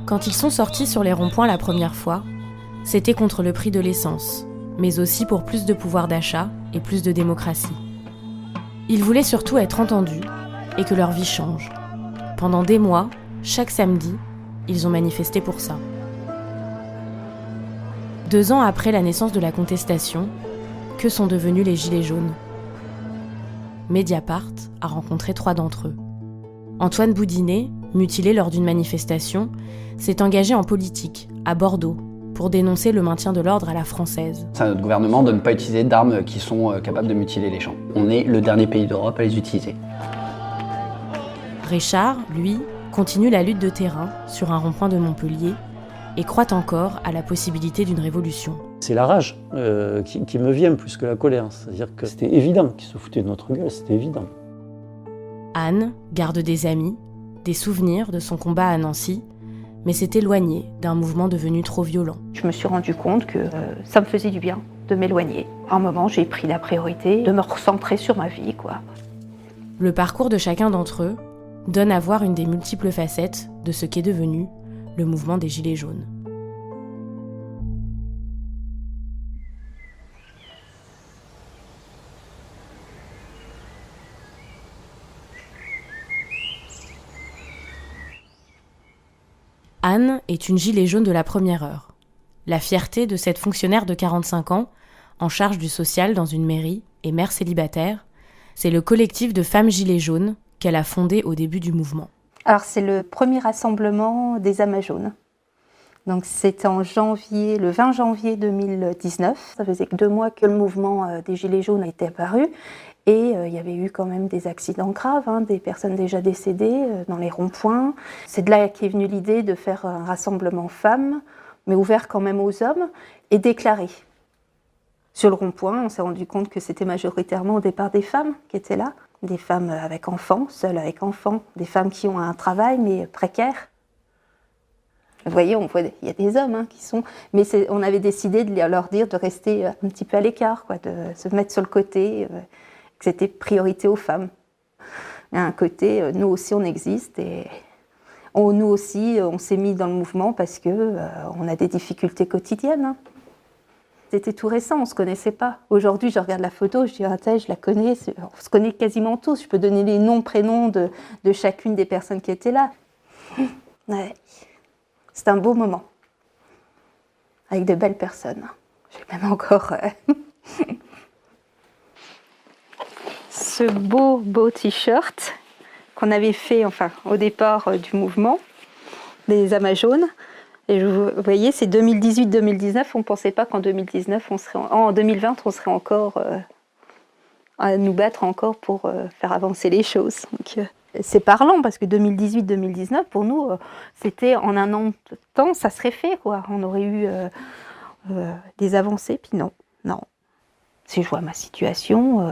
Quand ils sont sortis sur les ronds-points la première fois, c'était contre le prix de l'essence, mais aussi pour plus de pouvoir d'achat et plus de démocratie. Ils voulaient surtout être entendus et que leur vie change. Pendant des mois, chaque samedi, ils ont manifesté pour ça. 2 ans après la naissance de la contestation, que sont devenus les Gilets jaunes ? Mediapart a rencontré 3 d'entre eux. Antoine Boudinet, mutilé lors d'une manifestation, s'est engagé en politique, à Bordeaux, pour dénoncer le maintien de l'ordre à la française. C'est à notre gouvernement de ne pas utiliser d'armes qui sont capables de mutiler les gens. On est le dernier pays d'Europe à les utiliser. Richard, lui, continue la lutte de terrain sur un rond-point de Montpellier et croit encore à la possibilité d'une révolution. C'est la rage qui me vient plus que la colère. C'est-à-dire que c'était évident qu'ils se foutaient de notre gueule, c'était évident. Anne garde des amis, des souvenirs de son combat à Nancy, mais s'est éloignée d'un mouvement devenu trop violent. Je me suis rendu compte que ça me faisait du bien de m'éloigner. À un moment, j'ai pris la priorité de me recentrer sur ma vie, quoi. Le parcours de chacun d'entre eux donne à voir une des multiples facettes de ce qu'est devenu le mouvement des Gilets jaunes. Anne est une gilet jaune de la première heure. La fierté de cette fonctionnaire de 45 ans, en charge du social dans une mairie et mère célibataire, c'est le collectif de femmes gilets jaunes qu'elle a fondé au début du mouvement. Alors c'est le premier rassemblement des Amas jaunes. Donc c'était le 20 janvier 2019. Ça faisait que 2 mois que le mouvement des Gilets jaunes était apparu. Et il y avait eu quand même des accidents graves, des personnes déjà décédées dans les ronds-points. C'est de là qu'est venue l'idée de faire un rassemblement femmes, mais ouvert quand même aux hommes, et déclaré. Sur le rond-point, on s'est rendu compte que c'était majoritairement au départ des femmes qui étaient là. Des femmes avec enfants, seules avec enfants, des femmes qui ont un travail mais précaire. Vous voyez, il y a des hommes qui sont... Mais on avait décidé de leur dire de rester un petit peu à l'écart, de se mettre sur le côté, que c'était priorité aux femmes. Il y a un côté, nous aussi on existe et nous aussi on s'est mis dans le mouvement parce qu'on a des difficultés quotidiennes. C'était tout récent, on ne se connaissait pas. Aujourd'hui, je regarde la photo, je dis je la connais, on se connaît quasiment tous. Je peux donner les noms, prénoms de chacune des personnes qui étaient là. Ouais. C'était un beau moment, avec de belles personnes. J'ai même encore ce beau t-shirt qu'on avait fait au départ du mouvement des Amas jaunes. Et vous voyez, c'est 2018-2019. On ne pensait pas qu'en 2019, en 2020, on serait encore à nous battre encore pour faire avancer les choses. Donc, c'est parlant parce que 2018-2019, pour nous, c'était en un an de temps, ça serait fait, quoi. On aurait eu des avancées, puis non. Si je vois ma situation,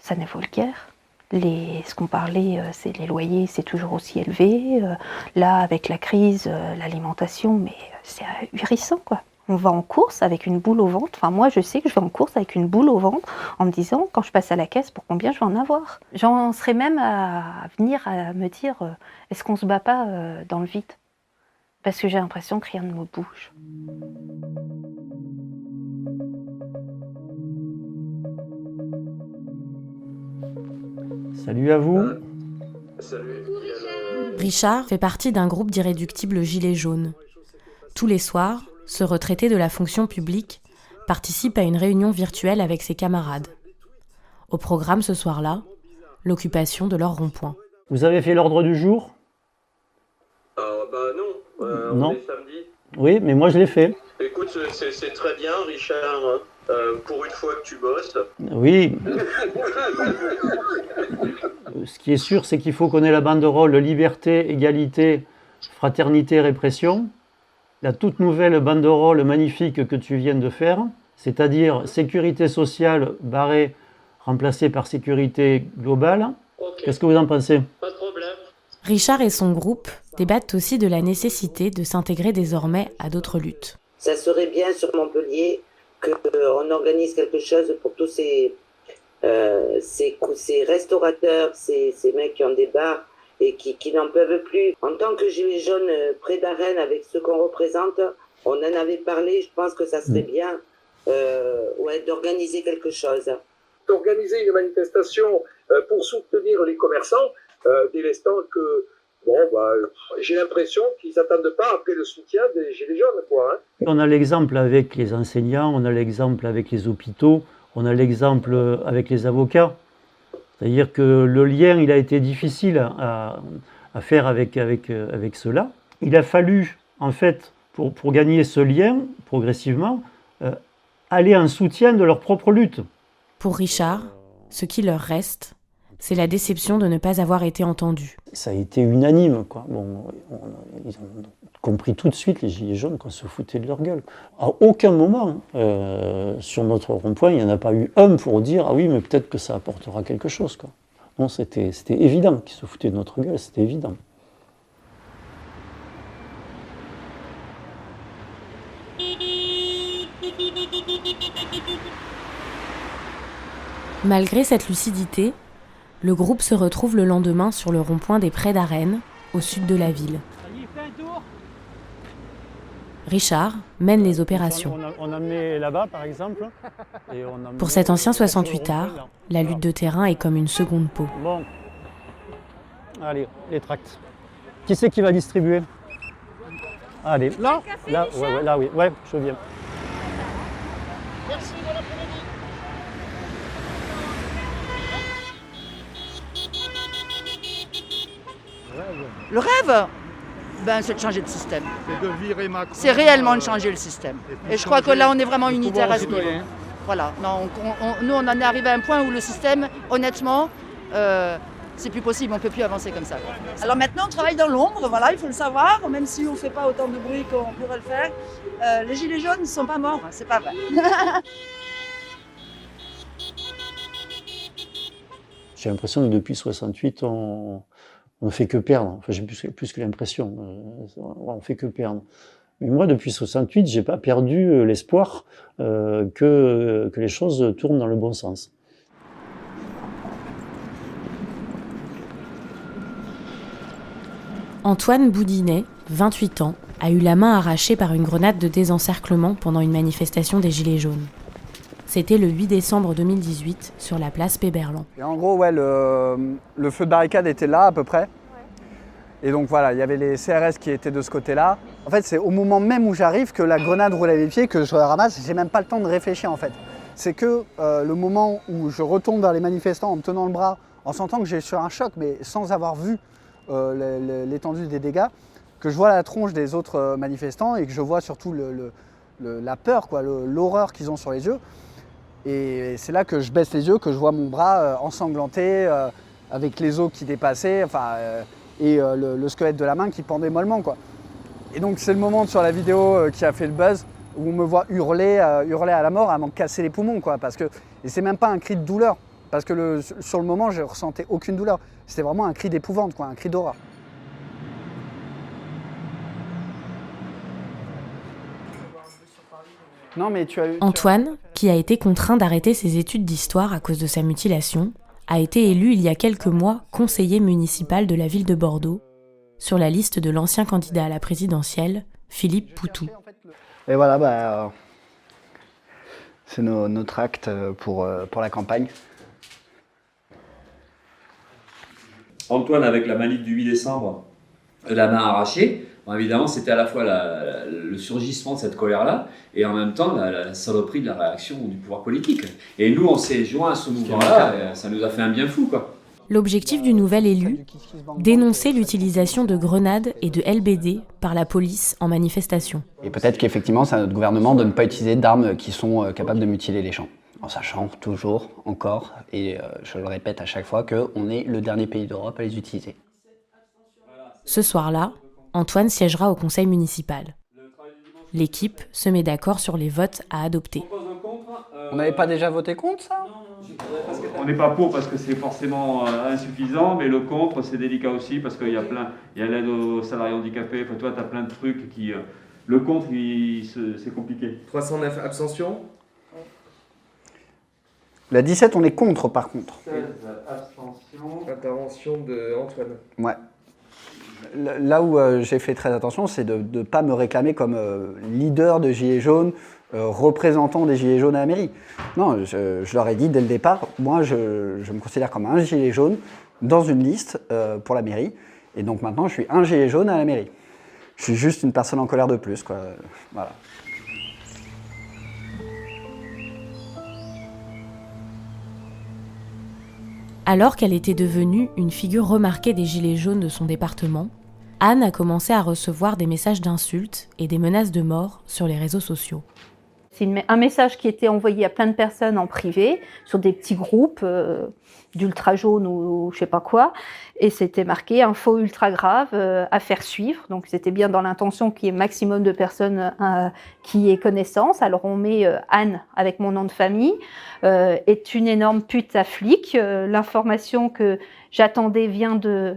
ça n'est vulgaire. Ce qu'on parlait, c'est les loyers, c'est toujours aussi élevé. Là, avec la crise, l'alimentation, mais c'est ahurissant, quoi. On va en course avec une boule au ventre. Enfin, moi, je sais que je vais en course avec une boule au ventre en me disant, quand je passe à la caisse, pour combien je vais en avoir. J'en serais même à venir à me dire, est-ce qu'on se bat pas dans le vide ? Parce que j'ai l'impression que rien ne me bouge. Salut à vous. Salut. Richard fait partie d'un groupe d'irréductibles gilets jaunes. Tous les soirs, ce retraité de la fonction publique participe à une réunion virtuelle avec ses camarades. Au programme ce soir-là, l'occupation de leur rond-point. Vous avez fait l'ordre du jour ? Non. Non. On est samedi. Oui, mais moi je l'ai fait. Écoute, c'est très bien, Richard. Pour une fois que tu bosses. Oui. Ce qui est sûr, c'est qu'il faut qu'on ait la banderole liberté, égalité, fraternité, répression. La toute nouvelle banderole magnifique que tu viens de faire, c'est-à-dire sécurité sociale barrée, remplacée par sécurité globale. Okay. Qu'est-ce que vous en pensez ? Pas de problème. Richard et son groupe débattent aussi de la nécessité de s'intégrer désormais à d'autres luttes. Ça serait bien sur Montpellier qu'on organise quelque chose pour tous ces restaurateurs, ces mecs qui ont des bars et qui n'en peuvent plus. En tant que Gilets jaunes près d'Arène, avec ce qu'on représente, on en avait parlé, je pense que ça serait bien d'organiser quelque chose. Organiser une manifestation pour soutenir les commerçants, dès l'instant que j'ai l'impression qu'ils n'attendent pas après le soutien des Gilets jaunes, quoi. On a l'exemple avec les enseignants, on a l'exemple avec les hôpitaux, on a l'exemple avec les avocats. C'est-à-dire que le lien, il a été difficile à faire avec ceux-là. Il a fallu, en fait, pour gagner ce lien, progressivement, aller en soutien de leur propre lutte. Pour Richard, ce qui leur reste, c'est la déception de ne pas avoir été entendus. Ça a été unanime, quoi. Bon, ils ont compris tout de suite, les Gilets jaunes, qu'on se foutait de leur gueule. À aucun moment, sur notre rond-point, il n'y en a pas eu un pour dire « Ah oui, mais peut-être que ça apportera quelque chose. » quoi. Non, c'était évident qu'ils se foutaient de notre gueule, c'était évident. Malgré cette lucidité, le groupe se retrouve le lendemain sur le rond-point des Prés d'Arène, au sud de la ville. Richard mène les opérations. On a mis là-bas, par exemple. Pour cet ancien 68 art, la lutte de terrain est comme une seconde peau. Bon, allez, les tracts. Qui c'est qui va distribuer? Allez, là, là, oui, je viens. Merci, bon après-midi. Le rêve, c'est de changer de système. C'est de virer Macron. C'est réellement de changer le système. Et je crois que là, on est vraiment unitaire à ce niveau. Voilà. Non, nous, on en est arrivé à un point où le système, honnêtement, c'est plus possible. On ne peut plus avancer comme ça. Alors maintenant, on travaille dans l'ombre, voilà, il faut le savoir, même si on ne fait pas autant de bruit qu'on pourrait le faire. Les Gilets jaunes ne sont pas morts, c'est pas vrai. J'ai l'impression que depuis 68, on ne fait que perdre. Enfin, j'ai plus que l'impression. On ne fait que perdre. Mais moi, depuis 68, je n'ai pas perdu l'espoir que les choses tournent dans le bon sens. Antoine Boudinet, 28 ans, a eu la main arrachée par une grenade de désencerclement pendant une manifestation des Gilets jaunes. C'était le 8 décembre 2018 sur la place Péberlan. Et en gros, le feu de barricade était là à peu près. Et donc voilà, il y avait les CRS qui étaient de ce côté-là. En fait, c'est au moment même où j'arrive que la grenade roule à mes pieds, que je la ramasse, j'ai même pas le temps de réfléchir en fait. C'est que le moment où je retombe vers les manifestants en me tenant le bras, en sentant que j'ai sur un choc, mais sans avoir vu l'étendue des dégâts, que je vois la tronche des autres manifestants et que je vois surtout la peur, l'horreur qu'ils ont sur les yeux. Et c'est là que je baisse les yeux, que je vois mon bras ensanglanté, avec les os qui dépassaient, et le squelette de la main qui pendait mollement, quoi. Et donc c'est le moment sur la vidéo qui a fait le buzz, où on me voit hurler à la mort, à m'en casser les poumons, quoi. Et c'est même pas un cri de douleur, parce que sur le moment, je ressentais aucune douleur. C'était vraiment un cri d'épouvante, quoi, un cri d'horreur. Non, mais Antoine, qui a été contraint d'arrêter ses études d'histoire à cause de sa mutilation, a été élu il y a quelques mois conseiller municipal de la ville de Bordeaux, sur la liste de l'ancien candidat à la présidentielle, Philippe Poutou. Et voilà, c'est notre acte pour la campagne. Antoine, avec la manif du 8 décembre, la main arrachée, bon, évidemment, c'était à la fois le surgissement de cette colère-là et en même temps la saloperie de la réaction du pouvoir politique. Et nous, on s'est joints à ce mouvement-là, ça nous a fait un bien fou, quoi. L'objectif du nouvel élu, dénoncer l'utilisation de grenades et de LBD par la police en manifestation. Et peut-être qu'effectivement, c'est à notre gouvernement de ne pas utiliser d'armes qui sont capables de mutiler les gens. En sachant toujours, encore, et je le répète à chaque fois, qu'on est le dernier pays d'Europe à les utiliser. Ce soir-là, Antoine siégera au conseil municipal. L'équipe se met d'accord sur les votes à adopter. On n'avait pas déjà voté contre ça ? On n'est pas pour parce que c'est forcément insuffisant, mais le contre c'est délicat aussi parce qu'il y a l'aide aux salariés handicapés, toi tu as plein de trucs qui... le contre c'est compliqué. 309 abstentions. La 17, on est contre par contre. 16, abstention. Intervention de Antoine. Ouais. Là où j'ai fait très attention, c'est de ne pas me réclamer comme leader de Gilets jaunes, représentant des Gilets jaunes à la mairie. Non, je leur ai dit dès le départ, moi je me considère comme un Gilet jaune dans une liste pour la mairie. Et donc maintenant, je suis un Gilet jaune à la mairie. Je suis juste une personne en colère de plus, quoi. Voilà. Alors qu'elle était devenue une figure remarquée des Gilets jaunes de son département, Anne a commencé à recevoir des messages d'insultes et des menaces de mort sur les réseaux sociaux. C'est un message qui était envoyé à plein de personnes en privé, sur des petits groupes d'ultra jaunes ou je sais pas quoi, et c'était marqué info ultra grave à faire suivre. Donc c'était bien dans l'intention qu'il y ait maximum de personnes qui aient connaissance. Alors on met Anne avec mon nom de famille, est une énorme pute à flic. L'information que j'attendais vient de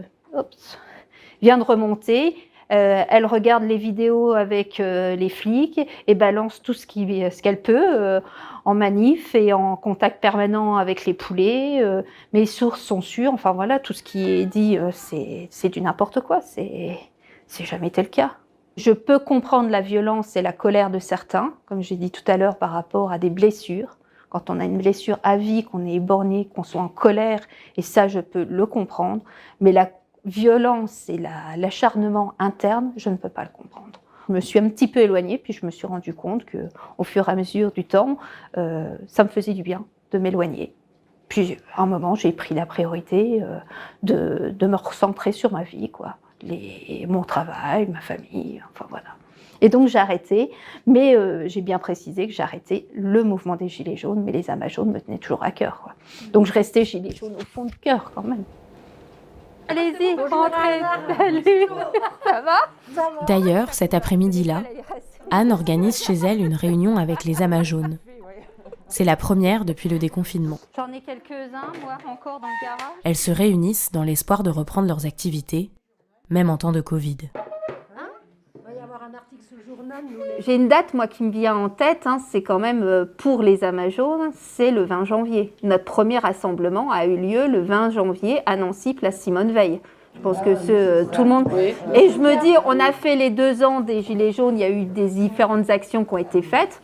remonter. Elle regarde les vidéos avec les flics et balance tout ce qu'elle peut en manif et en contact permanent avec les poulets. Mes sources sont sûres. Enfin voilà, tout ce qui est dit, c'est du n'importe quoi. C'est jamais été le cas. Je peux comprendre la violence et la colère de certains, comme j'ai dit tout à l'heure, par rapport à des blessures. Quand on a une blessure à vie, qu'on est éborgné, qu'on soit en colère, et ça, je peux le comprendre. Mais la violence et l'acharnement interne, je ne peux pas le comprendre. Je me suis un petit peu éloignée, puis je me suis rendu compte qu'au fur et à mesure du temps, ça me faisait du bien de m'éloigner. Puis à un moment, j'ai pris la priorité de me recentrer sur ma vie, quoi. Mon travail, ma famille, enfin voilà. Et donc j'ai arrêté, mais j'ai bien précisé que j'ai arrêté le mouvement des Gilets jaunes, mais les amas jaunes me tenaient toujours à cœur, quoi. Donc je restais Gilets jaunes au fond du cœur quand même. Allez-y, rentrez. Salut. Ça va? D'ailleurs, cet après-midi-là, Anne organise chez elle une réunion avec les amas jaunes. C'est la première depuis le déconfinement. J'en ai quelques-uns, moi, encore dans le garage. Elles se réunissent dans l'espoir de reprendre leurs activités, même en temps de Covid. J'ai une date, moi, qui me vient en tête, c'est quand même pour les amas jaunes, c'est le 20 janvier. Notre premier rassemblement a eu lieu le 20 janvier à Nancy, place Simone Veil. Je pense que tout le monde... Et je me dis, on a fait les 2 ans des Gilets jaunes, il y a eu des différentes actions qui ont été faites.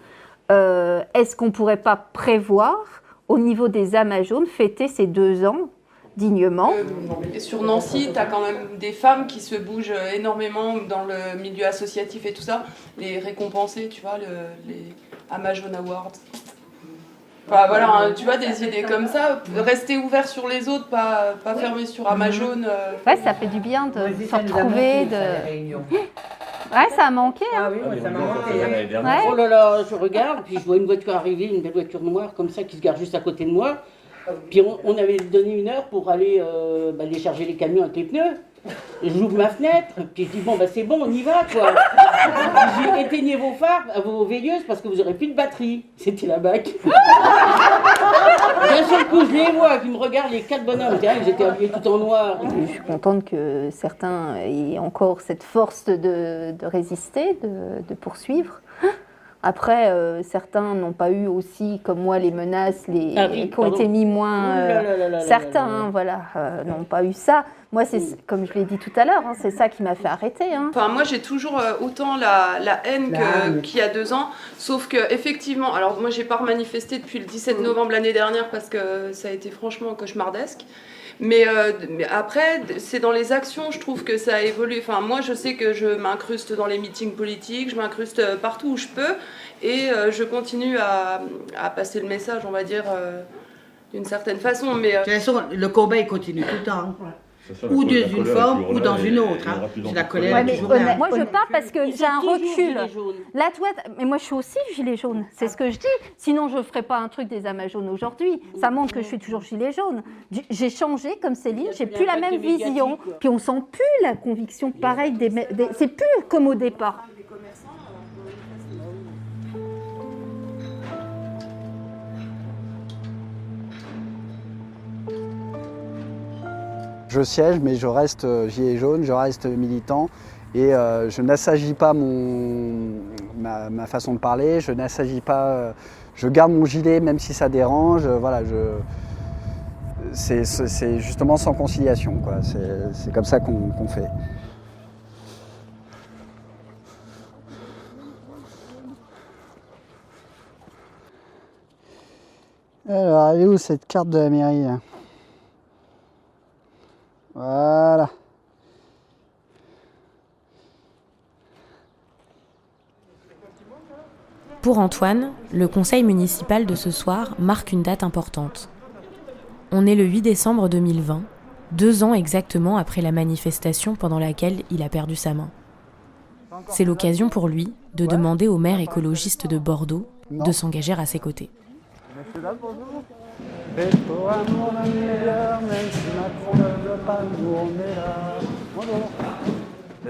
Est-ce qu'on ne pourrait pas prévoir, au niveau des amas jaunes, fêter ces 2 ans dignement? Sur Nancy, tu as quand même des femmes qui se bougent énormément dans le milieu associatif et tout ça, les récompenser, tu vois, les Amas Jaunes Awards. Enfin voilà, tu vois, des idées comme ça, rester ouvert sur les autres, pas fermé sur Amas Jaunes. Ouais, ça fait du bien de se retrouver, Ouais, ça a manqué. Ah oui, ça m'a manqué. Ouais. Oh là là, je regarde, puis je vois une voiture arriver, une belle voiture noire comme ça qui se gare juste à côté de moi. Puis on avait donné 1 heure pour aller décharger les camions avec les pneus. J'ouvre ma fenêtre, puis je dis bon c'est bon, on y va quoi. Je dis éteignez vos phares, vos veilleuses parce que vous aurez plus de batterie. C'était la BAC. D'un seul coup je les vois qui me regardent, les 4 bonhommes, ils étaient habillés tout en noir. Je suis contente que certains aient encore cette force de résister, de poursuivre. Après, certains n'ont pas eu aussi, comme moi, les menaces, qui ont été mis moins. Certains, n'ont pas eu ça. Moi, c'est comme je l'ai dit tout à l'heure, c'est ça qui m'a fait arrêter. Enfin, moi, j'ai toujours autant la haine qu'il y a 2 ans, sauf que effectivement, alors moi, j'ai pas manifesté depuis le 17 novembre l'année dernière parce que ça a été franchement cauchemardesque. Mais après, c'est dans les actions, je trouve que ça a évolué. Enfin, moi, je sais que je m'incruste dans les meetings politiques, je m'incruste partout où je peux, et je continue à passer le message, on va dire, d'une certaine façon. Mais de toute façon, le combat, il continue tout le temps. Ou dans une forme, ou dans une autre. C'est la colère toujours là. Moi, je parle parce que j'ai un recul. Là, toi, mais moi, je suis aussi gilet jaune. C'est ce que je dis. Sinon, je ne ferais pas un truc des amas jaunes aujourd'hui. Ça montre que je suis toujours gilet jaune. J'ai changé, comme Céline, j'ai plus la même vision. Puis on sent plus la conviction pareille. C'est plus comme au départ. Je siège, mais je reste gilet jaune, je reste militant Et je n'assagis pas ma façon de parler, je n'assagis pas, je garde mon gilet même si ça dérange, voilà, c'est justement sans conciliation, quoi. C'est comme ça qu'on fait. Alors, elle est où cette carte de la mairie? Voilà. Pour Antoine, le conseil municipal de ce soir marque une date importante. On est le 8 décembre 2020, 2 ans exactement après la manifestation pendant laquelle il a perdu sa main. C'est l'occasion pour lui de demander au maire écologiste de Bordeaux de s'engager à ses côtés.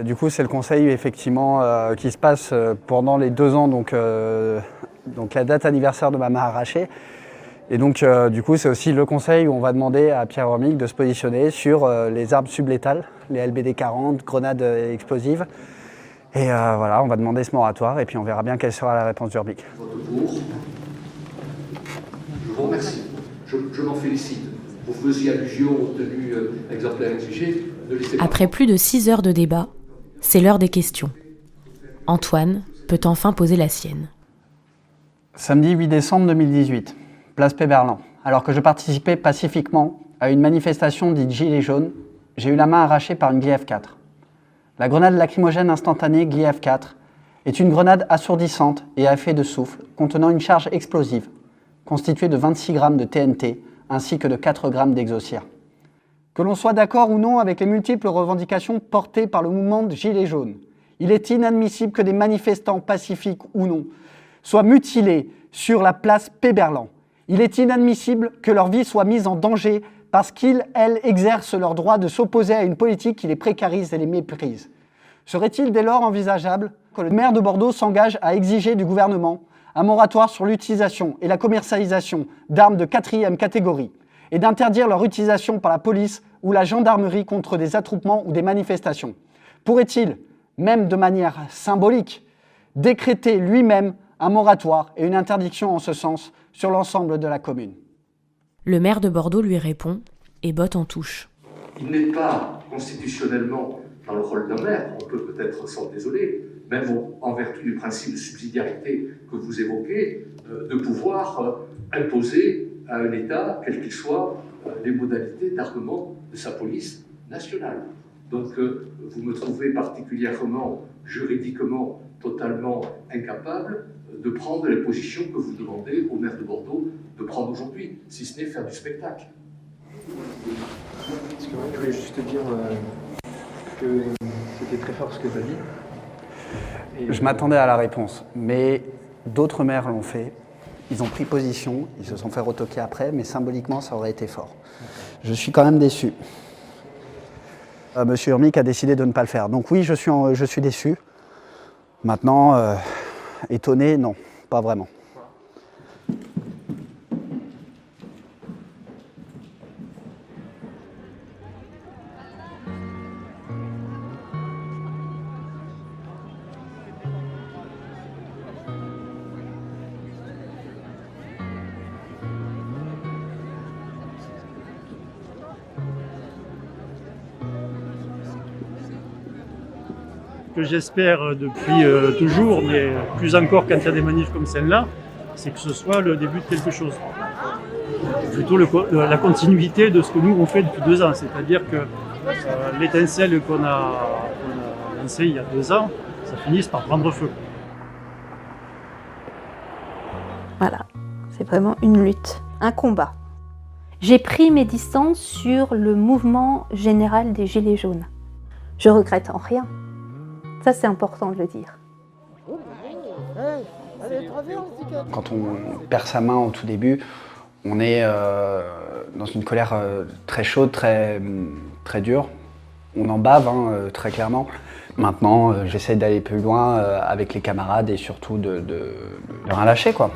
Du coup, c'est le conseil effectivement qui se passe pendant les 2 ans, donc la date anniversaire de ma main arrachée. Et donc, du coup, c'est aussi le conseil où on va demander à Pierre Urmic de se positionner sur les armes sublétales, les LBD 40, grenades explosives. Et voilà, on va demander ce moratoire et puis on verra bien quelle sera la réponse d'Urmic. Je vous remercie. Je m'en félicite. Vous faisiez allusion aux tenues exemplaires exigées. Après plus de 6 heures de débat, c'est l'heure des questions. Antoine peut enfin poser la sienne. Samedi 8 décembre 2018, place Péberlan. Alors que je participais pacifiquement à une manifestation dite Gilets jaunes, j'ai eu la main arrachée par une GF4. La grenade lacrymogène instantanée GF4 est une grenade assourdissante et à effet de souffle contenant une charge explosive constituée de 26 grammes de TNT ainsi que de 4 grammes d'exocire. Que l'on soit d'accord ou non avec les multiples revendications portées par le mouvement de Gilets jaunes, il est inadmissible que des manifestants pacifiques ou non soient mutilés sur la place Péberlan. Il est inadmissible que leur vie soit mise en danger parce qu'ils, elles, exercent leur droit de s'opposer à une politique qui les précarise et les méprise. Serait-il dès lors envisageable que le maire de Bordeaux s'engage à exiger du gouvernement un moratoire sur l'utilisation et la commercialisation d'armes de 4e catégorie et d'interdire leur utilisation par la police ou la gendarmerie contre des attroupements ou des manifestations? Pourrait-il, même de manière symbolique, décréter lui-même un moratoire et une interdiction en ce sens sur l'ensemble de la commune? Le maire de Bordeaux lui répond et botte en touche. Il n'est pas constitutionnellement dans le rôle d'un maire, on peut peut-être s'en désoler, même en vertu du principe de subsidiarité que vous évoquez, de pouvoir imposer à un État, quel qu'il soit, les modalités d'armement de sa police nationale. Donc vous me trouvez particulièrement, juridiquement, totalement incapable de prendre les positions que vous demandez au maire de Bordeaux de prendre aujourd'hui, si ce n'est faire du spectacle. Parce que je voulais juste te dire que c'était très fort ce que tu as dit. Je m'attendais à la réponse, mais d'autres maires l'ont fait. Ils ont pris position, ils se sont fait retoquer après, mais symboliquement, ça aurait été fort. Je suis quand même déçu. Monsieur Urmic a décidé de ne pas le faire. Donc oui, je suis déçu. Maintenant, étonné, non, pas vraiment. Que j'espère depuis toujours, mais plus encore quand il y a des manifs comme celle-là, c'est que ce soit le début de quelque chose. Plutôt la continuité de ce que nous on fait depuis 2 ans, c'est-à-dire que l'étincelle qu'on a lancée il y a 2 ans, ça finisse par prendre feu. Voilà, c'est vraiment une lutte, un combat. J'ai pris mes distances sur le mouvement général des Gilets jaunes. Je regrette en rien. Ça, c'est important de le dire. Quand on perd sa main au tout début, on est dans une colère très chaude, très dure. On en bave, très clairement. Maintenant, j'essaie d'aller plus loin avec les camarades et surtout de rien lâcher, quoi.